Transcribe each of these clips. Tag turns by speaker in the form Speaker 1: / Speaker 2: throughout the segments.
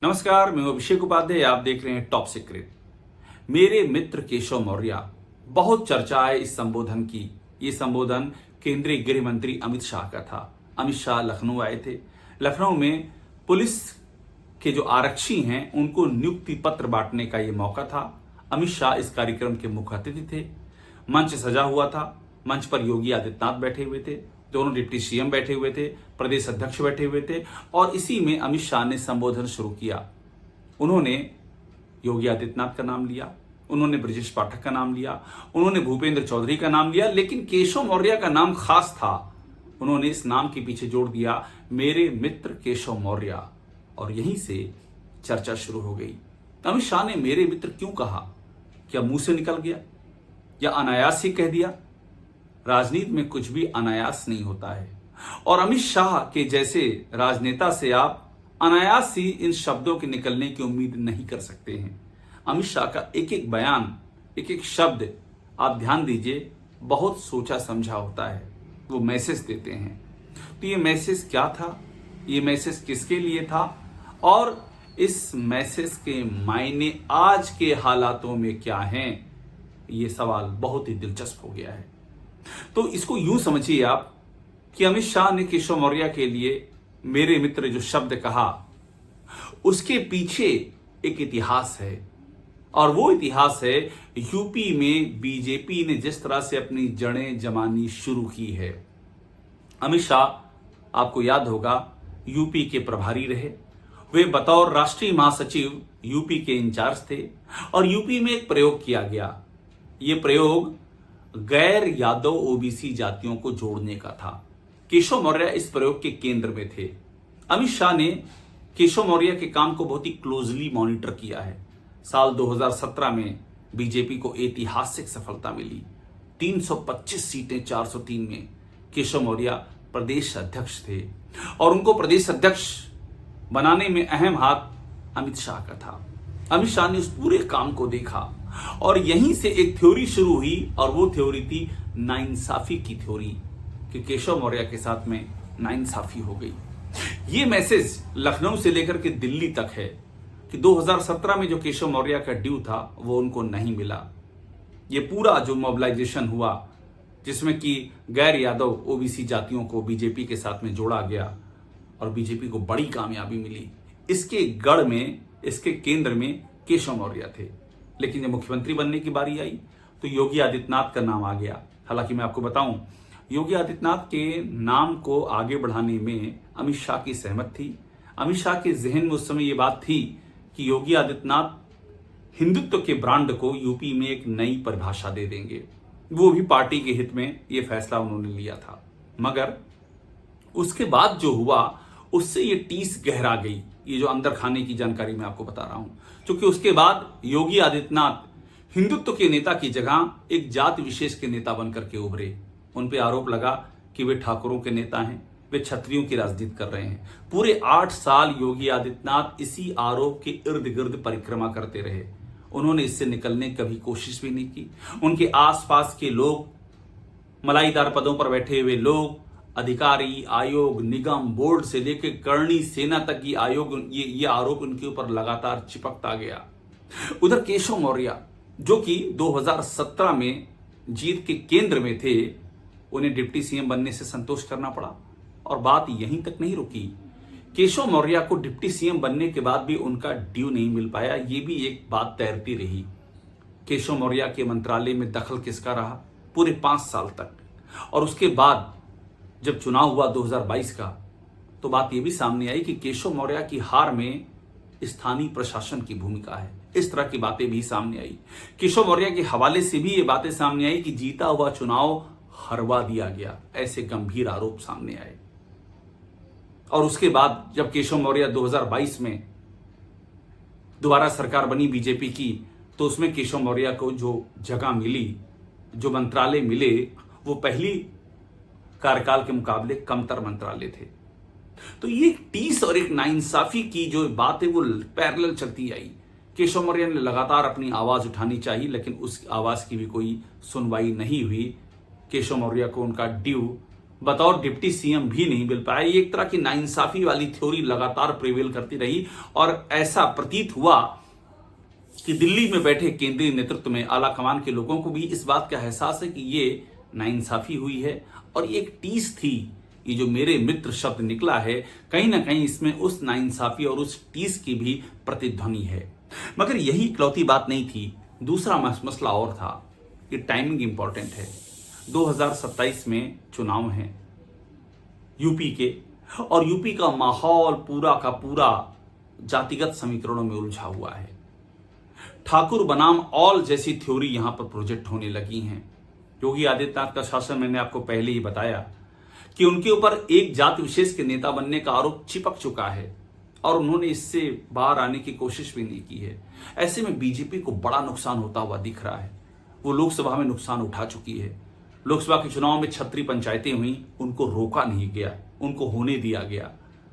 Speaker 1: नमस्कार, मैं अभिषेक उपाध्याय। आप देख रहे हैं टॉप सीक्रेट। मेरे मित्र केशव मौर्य, बहुत चर्चा है इस संबोधन की। ये संबोधन केंद्रीय गृह मंत्री अमित शाह का था। अमित शाह लखनऊ आए थे। लखनऊ में पुलिस के जो आरक्षी हैं उनको नियुक्ति पत्र बांटने का ये मौका था। अमित शाह इस कार्यक्रम के मुख्य अतिथि थे। मंच सजा हुआ था। मंच पर योगी आदित्यनाथ बैठे हुए थे, दोनों डिप्टी सीएम बैठे हुए थे, प्रदेश अध्यक्ष बैठे हुए थे और इसी में अमित शाह ने संबोधन शुरू किया। उन्होंने योगी आदित्यनाथ का नाम लिया, उन्होंने ब्रजेश पाठक का नाम लिया, उन्होंने भूपेंद्र चौधरी का नाम लिया, लेकिन केशव मौर्य का नाम खास था। उन्होंने इस नाम के पीछे जोड़ दिया मेरे मित्र केशव मौर्य, और यहीं से चर्चा शुरू हो गई। अमित शाह ने मेरे मित्र क्यों कहा? क्या मुंह से निकल गया या अनायास ही कह दिया? राजनीति में कुछ भी अनायास नहीं होता है, और अमित शाह के जैसे राजनेता से आप अनायास ही इन शब्दों के निकलने की उम्मीद नहीं कर सकते हैं। अमित शाह का एक एक बयान, एक एक शब्द आप ध्यान दीजिए, बहुत सोचा समझा होता है। वो मैसेज देते हैं। तो ये मैसेज क्या था? ये मैसेज किसके लिए था? और इस मैसेज के मायने आज के हालातों में क्या हैं? ये सवाल बहुत ही दिलचस्प हो गया है। तो इसको यूं समझिए आप कि अमित शाह ने केशव मौर्य के लिए मेरे मित्र जो शब्द कहा, उसके पीछे एक इतिहास है, और वो इतिहास है यूपी में बीजेपी ने जिस तरह से अपनी जड़ें जमानी शुरू की है। अमित शाह, आपको याद होगा, यूपी के प्रभारी रहे। वे बतौर राष्ट्रीय महासचिव यूपी के इंचार्ज थे, और यूपी में एक प्रयोग किया गया। ये प्रयोग गैर यादव ओबीसी जातियों को जोड़ने का था। केशव मौर्य इस प्रयोग के केंद्र में थे। अमित शाह ने केशव मौर्य के काम को बहुत ही क्लोजली मॉनिटर किया है। साल 2017 में बीजेपी को ऐतिहासिक सफलता मिली। 325 सीटें 403 में केशव मौर्य प्रदेश अध्यक्ष थे, और उनको प्रदेश अध्यक्ष बनाने में अहम हाथ अमित शाह का था। अमित शाह ने उस पूरे काम को देखा, और यहीं से एक थ्योरी शुरू हुई, और वो थ्योरी थी नाइंसाफी की थ्योरी, कि केशव मौर्य के साथ में नाइंसाफी हो गई। ये मैसेज लखनऊ से लेकर के दिल्ली तक है कि 2017 में जो केशव मौर्य का ड्यू था वो उनको नहीं मिला। ये पूरा जो मोबिलाइजेशन हुआ, जिसमें कि गैर यादव ओबीसी जातियों को बीजेपी के साथ में जोड़ा गया और बीजेपी को बड़ी कामयाबी मिली, इसके गढ़ में, इसके केंद्र में केशव मौर्य थे। लेकिन जब मुख्यमंत्री बनने की बारी आई तो योगी आदित्यनाथ का नाम आ गया। हालांकि मैं आपको बताऊं, योगी आदित्यनाथ के नाम को आगे बढ़ाने में अमित शाह की सहमत थी। अमित शाह के जहन में उस समय ये बात थी कि योगी आदित्यनाथ हिंदुत्व के ब्रांड को यूपी में एक नई परिभाषा दे देंगे। वो भी पार्टी के हित में ये फैसला उन्होंने लिया था। मगर उसके बाद जो हुआ, उससे ये टीस गहरा गई। ये जो अंदर खाने की जानकारी मैं आपको बता रहा हूं, क्योंकि उसके बाद योगी आदित्यनाथ हिंदुत्व के नेता की जगह एक जाति विशेष के नेता बनकर के उभरे। उन पे आरोप लगा कि वे ठाकुरों के नेता हैं, वे क्षत्रियों की राजनीति कर रहे हैं। पूरे 8 साल योगी आदित्यनाथ इसी आरोप के इर्द गिर्द परिक्रमा करते रहे। उन्होंने इससे निकलने की कभी कोशिश भी नहीं की। उनके आसपास के लोग, मलाईदार पदों पर बैठे हुए लोग, अधिकारी, आयोग, निगम, बोर्ड से लेकर करणी सेना तक की आयोग, ये आरोप उनके ऊपर लगातार चिपकता गया। उधर केशव मौर्य, जो कि 2017 में जीत के केंद्र में थे, उन्हें डिप्टी सीएम बनने से संतोष करना पड़ा। और बात यहीं तक नहीं रुकी। केशव मौर्य को डिप्टी सीएम बनने के बाद भी उनका ड्यू नहीं मिल पाया। ये भी एक बात तैरती रही। केशव मौर्य के मंत्रालय में दखल किसका रहा पूरे 5 साल तक। और उसके बाद जब चुनाव हुआ 2022 का, तो बात यह भी सामने आई कि केशव मौर्य की हार में स्थानीय प्रशासन की भूमिका है। इस तरह की बातें भी सामने आई। केशव मौर्य के हवाले से भी ये बातें सामने आई कि जीता हुआ चुनाव हरवा दिया गया। ऐसे गंभीर आरोप सामने आए। और उसके बाद जब केशव मौर्य 2022 में दोबारा सरकार बनी बीजेपी की, तो उसमें केशव मौर्य को जो जगह मिली, जो मंत्रालय मिले, वो पहली कार्यकाल के मुकाबले कमतर मंत्रालय थे। तो ये टीस और एक नाइंसाफी की जो बात है वो पैरेलल चलती आई। केशव मौर्य ने लगातार अपनी आवाज उठानी चाहिए, लेकिन उस आवाज की भी कोई सुनवाई नहीं हुई। केशव मौर्य को उनका ड्यू बतौर डिप्टी सीएम भी नहीं मिल पाया। ये एक तरह की नाइंसाफी वाली थ्योरी लगातार प्रिवेल करती रही और ऐसा प्रतीत हुआ कि दिल्ली में बैठे केंद्रीय नेतृत्व में आला कमान के लोगों को भी इस बात का एहसास है कि ये नाइंसाफी हुई है और ये एक टीस थी। ये जो मेरे मित्र शब्द निकला है, कहीं ना कहीं इसमें उस नाइंसाफी और उस टीस की भी प्रतिध्वनि है। मगर यही इकलौती बात नहीं थी, दूसरा मसला और था। ये टाइमिंग इंपॉर्टेंट है। 2027 में चुनाव हैं यूपी के, और यूपी का माहौल पूरा का पूरा जातिगत समीकरणों में उलझा हुआ है। ठाकुर बनाम ऑल जैसी थ्योरी यहां पर प्रोजेक्ट होने लगी हैं। योगी आदित्यनाथ का शासन, मैंने आपको पहले ही बताया कि उनके ऊपर एक जाति विशेष के नेता बनने का आरोप चिपक चुका है और उन्होंने इससे बाहर आने की कोशिश भी नहीं की है। ऐसे में बीजेपी को बड़ा नुकसान होता हुआ दिख रहा है। वो लोकसभा में नुकसान उठा चुकी है। लोकसभा के चुनाव में 36 पंचायतें हुई, उनको रोका नहीं गया, उनको होने दिया गया।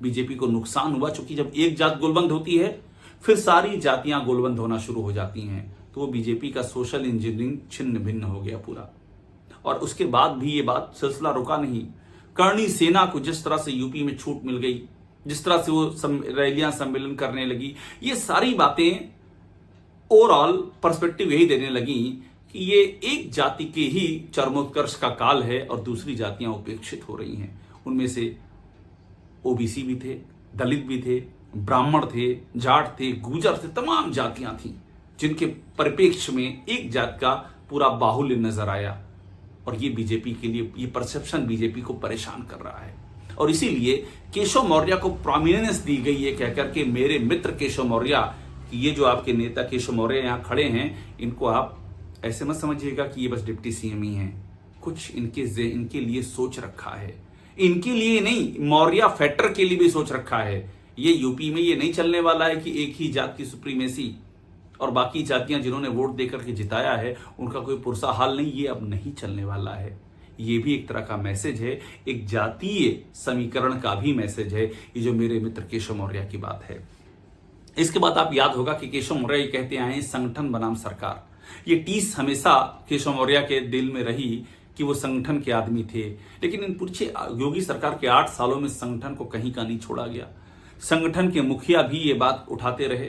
Speaker 1: बीजेपी को नुकसान हुआ, चूंकि जब एक जात गोलबंद होती है फिर सारी जातियां गोलबंद होना शुरू हो जाती हैं। तो वो बीजेपी का सोशल इंजीनियरिंग छिन्न भिन्न हो गया पूरा। और उसके बाद भी ये बात सिलसिला रुका नहीं। करणी सेना को जिस तरह से यूपी में छूट मिल गई, जिस तरह से वो रैलियां सम्मेलन करने लगी, ये सारी बातें ओवरऑल पर्सपेक्टिव यही देने लगी कि ये एक जाति के ही चरमोत्कर्ष का काल है और दूसरी जातियां उपेक्षित हो रही हैं। उनमें से ओबीसी भी थे, दलित भी थे, ब्राह्मण थे, जाट थे, गुर्जर थे, तमाम जातियां थीं जिनके परिप्रेक्ष्य में एक जात का पूरा बाहुल्य नजर आया। और ये बीजेपी के लिए, ये परसेप्शन बीजेपी को परेशान कर रहा है। और इसीलिए केशव मौर्य को प्रोमिनेंस दी गई है कहकर के मेरे मित्र केशव मौर्य, कि ये जो आपके नेता केशव मौर्य यहाँ खड़े हैं, इनको आप ऐसे मत समझिएगा कि ये बस डिप्टी सीएम ही हैं। कुछ इनके लिए सोच रखा है। इनके लिए नहीं, मौर्य फैक्टर के लिए भी सोच रखा है। ये यूपी में ये नहीं चलने वाला है कि एक ही जात की सुप्रीमेसी और बाकी जातियां जिन्होंने वोट देकर के जिताया है उनका कोई पुरसा हाल नहीं, ये अब नहीं चलने वाला है। ये भी एक तरह का मैसेज है, एक जातीय समीकरण का भी मैसेज है, ये जो मेरे मित्र केशव मौर्य की बात है। इसके बाद आप याद होगा कि केशव मौर्य ये कहते आए हैं संगठन बनाम सरकार। ये टीस हमेशा केशव मौर्य के दिल में रही कि वो संगठन के आदमी थे, लेकिन इन पूछे योगी सरकार के 8 सालों में संगठन को कहीं का नहीं छोड़ा गया। संगठन के मुखिया भी ये बात उठाते रहे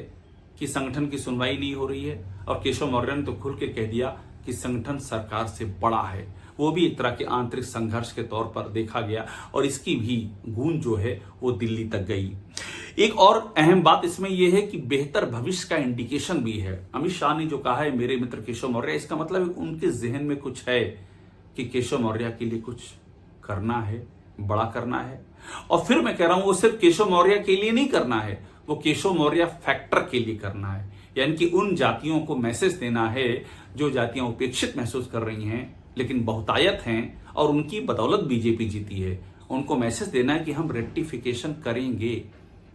Speaker 1: कि संगठन की सुनवाई नहीं हो रही है, और केशव मौर्य ने तो खुल के कह दिया कि संगठन सरकार से बड़ा है। वो भी एक तरह के आंतरिक संघर्ष के तौर पर देखा गया और इसकी भी गूंज जो है वो दिल्ली तक गई। एक और अहम बात इसमें यह है कि बेहतर भविष्य का इंडिकेशन भी है। अमित शाह ने जो कहा है मेरे मित्र केशव मौर्य, इसका मतलब उनके जहन में कुछ है कि केशव मौर्य के लिए कुछ करना है, बड़ा करना है। और फिर मैं कह रहा हूं वो सिर्फ केशव मौर्य के लिए नहीं करना है, वो केशव मौर्य फैक्टर के लिए करना है। यानी कि उन जातियों को मैसेज देना है जो जातियां उपेक्षित महसूस कर रही हैं लेकिन बहुतायत हैं और उनकी बदौलत बीजेपी जीती है। उनको मैसेज देना है कि हम रेक्टिफिकेशन करेंगे।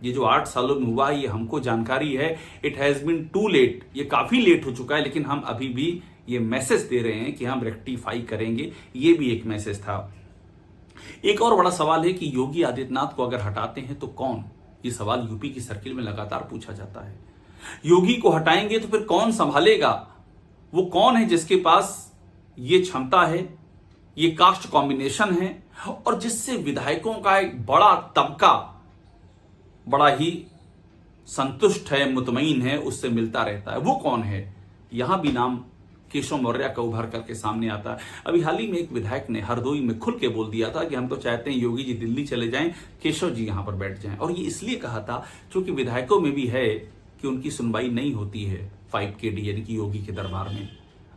Speaker 1: ये जो 8 सालों में हुआ ये हमको जानकारी है, it has been too late, ये काफी लेट हो चुका है, लेकिन हम अभी भी ये मैसेज दे रहे हैं कि हम रेक्टिफाई करेंगे। ये भी एक मैसेज था। एक और बड़ा सवाल है कि योगी आदित्यनाथ को अगर हटाते हैं तो कौन? ये सवाल यूपी की सर्किल में लगातार पूछा जाता है। योगी को हटाएंगे तो फिर कौन संभालेगा? वो कौन है जिसके पास ये क्षमता है, ये कास्ट कॉम्बिनेशन है और जिससे विधायकों का एक बड़ा तबका बड़ा ही संतुष्ट है, मुतमईन है, उससे मिलता रहता है? वो कौन है? यहां भी नाम केशव मौर्य का उभर करके सामने आता है। अभी हाल ही में एक विधायक ने हरदोई में खुल के बोल दिया था कि हम तो चाहते हैं योगी जी दिल्ली चले जाएं, केशव जी यहां पर बैठ जाएं। और ये इसलिए कहा था क्योंकि विधायकों में भी है कि उनकी सुनवाई नहीं होती है 5KD यानी कि योगी के दरबार में।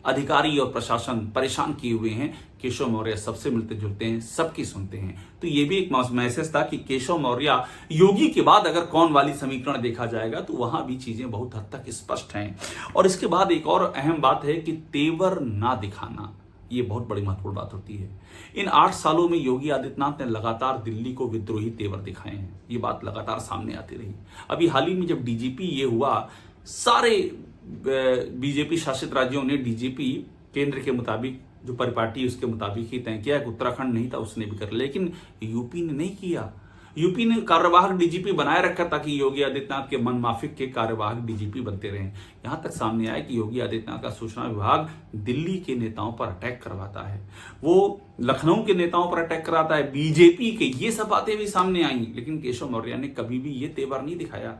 Speaker 1: अधिकारी और प्रशासन परेशान किए हुए हैं। केशव मौर्य सबसे मिलते जुलते हैं, सबकी सुनते हैं। तो ये भी एक मैसेज था कि केशव मौर्य योगी के बाद अगर कौन वाली समीकरण देखा जाएगा तो वहां भी चीजें बहुत हद तक स्पष्ट हैं। और इसके बाद एक और अहम बात है कि तेवर ना दिखाना, ये बहुत बड़ी महत्वपूर्ण बात होती है। इन 8 सालों में योगी आदित्यनाथ ने लगातार दिल्ली को विद्रोही तेवर दिखाए हैं। ये बात लगातार सामने आती रही। अभी हाल ही में जब डीजीपी ये हुआ, सारे बीजेपी शासित राज्यों ने डीजीपी केंद्र के मुताबिक जो परिपाटी उसके मुताबिक ही तय किया। उत्तराखंड नहीं था उसने भी कर, लेकिन यूपी ने नहीं किया। यूपी ने कार्यवाहक डीजीपी बनाए रखा ताकि योगी आदित्यनाथ के मन माफिक के कार्यवाहक डीजीपी बनते रहे। यहां तक सामने आया कि योगी आदित्यनाथ का सूचना विभाग दिल्ली के नेताओं पर अटैक करवाता है, वो लखनऊ के नेताओं पर अटैक कराता है, बीजेपी के, ये सब बातें भी सामने आई। लेकिन केशव मौर्य ने कभी भी ये तेवर नहीं दिखाया।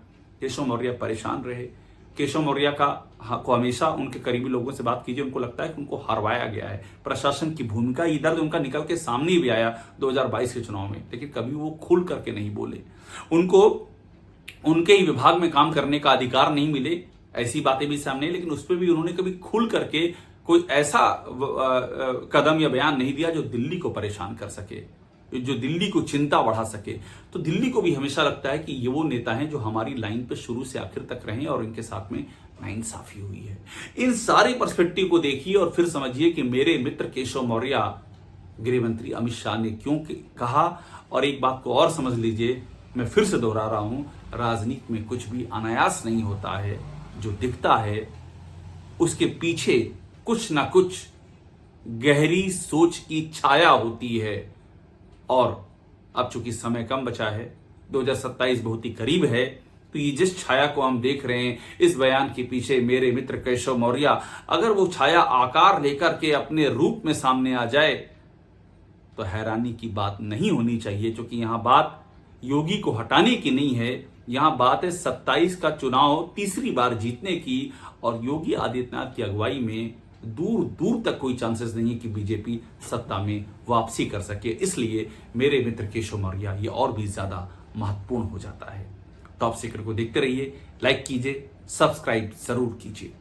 Speaker 1: केशव मौर्य परेशान रहे। केशव मौर्य को हमेशा उनके करीबी लोगों से बात कीजिए, उनको लगता है कि उनको हरवाया गया है। प्रशासन की भूमिका इधर उनका निकल के सामने भी आया 2022 के चुनाव में, लेकिन कभी वो खुल करके नहीं बोले। उनको उनके ही विभाग में काम करने का अधिकार नहीं मिले, ऐसी बातें भी सामने, लेकिन उस पर भी उन्होंने कभी खुल करके कोई ऐसा कदम या बयान नहीं दिया जो दिल्ली को परेशान कर सके, जो दिल्ली को चिंता बढ़ा सके। तो दिल्ली को भी हमेशा लगता है कि ये वो नेता हैं जो हमारी लाइन पे शुरू से आखिर तक रहे और इनके साथ में नाइंसाफी हुई है। इन सारे पर्सपेक्टिव को देखिए और फिर समझिए कि मेरे मित्र केशव मौर्य गृह मंत्री अमित शाह ने क्यों कहा। और एक बात को और समझ लीजिए, मैं फिर से दोहरा रहा हूं, राजनीति में कुछ भी अनायास नहीं होता है। जो दिखता है उसके पीछे कुछ ना कुछ गहरी सोच की छाया होती है। और अब चूंकि समय कम बचा है, 2027 बहुत ही करीब है, तो ये जिस छाया को हम देख रहे हैं, इस बयान के पीछे मेरे मित्र केशव मौर्य, अगर वो छाया आकार लेकर के अपने रूप में सामने आ जाए तो हैरानी की बात नहीं होनी चाहिए, क्योंकि यहां बात योगी को हटाने की नहीं है। यहां बात है 27 का चुनाव तीसरी बार जीतने की, और योगी आदित्यनाथ की अगुवाई में दूर दूर तक कोई चांसेस नहीं है कि बीजेपी सत्ता में वापसी कर सके। इसलिए मेरे मित्र केशव मौर्य ये और भी ज्यादा महत्वपूर्ण हो जाता है। टॉप सीक्रेट को देखते रहिए, लाइक कीजिए, सब्सक्राइब जरूर कीजिए।